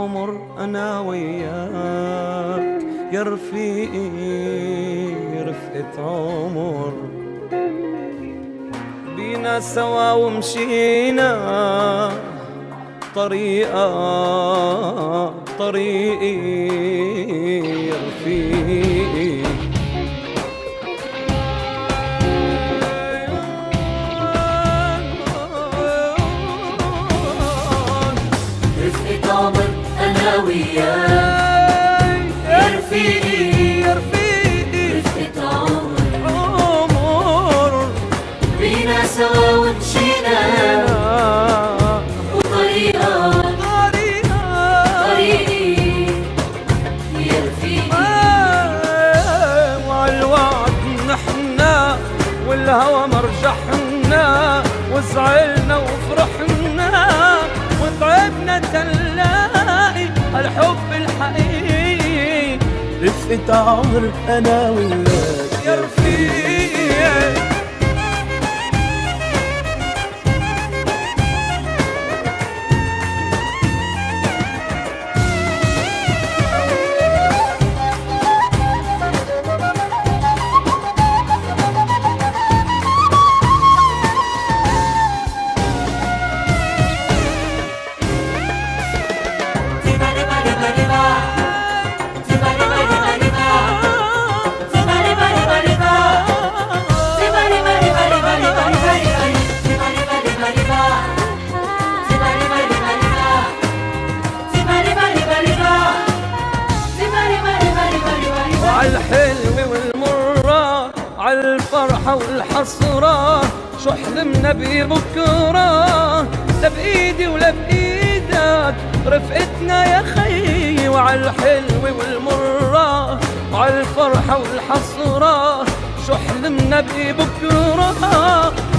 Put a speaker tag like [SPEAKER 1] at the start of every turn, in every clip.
[SPEAKER 1] عمر أنا وياك يا رفيقي رفقة عمر، بينا سوا ومشينا طريقي يا رفيقي.
[SPEAKER 2] رفقة عمر أنا وياك يا رفيقي رفقة عمر، بينا سوا ومشينا طريقي يا رفيقي.
[SPEAKER 1] وعالوعد نحنا والهوى مرجحنا، وزعلنا وفرحنا وتعبنا تنلاقي الحب الحقيقي.
[SPEAKER 3] رفقة عمر أنا وياك
[SPEAKER 1] يا رفيقي. عالحلوة والمرة عالفرحة والحسرة، شو حلمنا ببكرة، لا بإيدي ولا بإيدك رفقتنا يا خيي. وعالحلوة والمرة عالفرحة والحسرة، شو حلمنا ببكرة،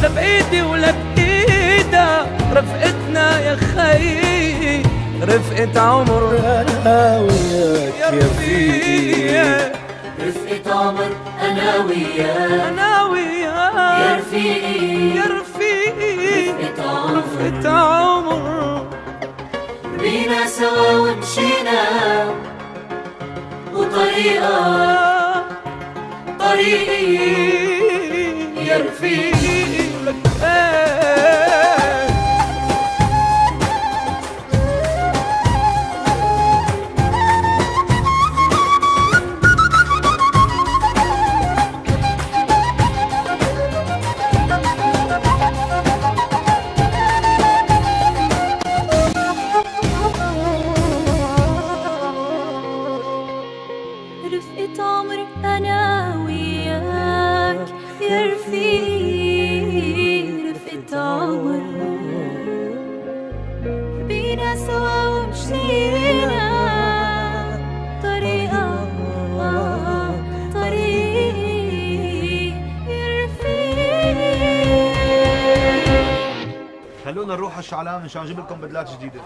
[SPEAKER 1] لا بإيدي ولا بإيدك رفقتنا يا خيي. رفقة عمر
[SPEAKER 3] أنا وياك
[SPEAKER 1] يا رفيقي.
[SPEAKER 2] رفقة عمر أنا وياك يا رفيقي رفقة
[SPEAKER 1] عمر،
[SPEAKER 2] بينا سوا ومشينا طريقي يا رفيقي.
[SPEAKER 4] رفقة عمر أنا وياك يا رفيقي رفقة عمر، بينا سوا ومشينا طريقي يا رفيقي.
[SPEAKER 5] خلونا نروح على الشعلان مشان نجيب لكم بدلات جديدة.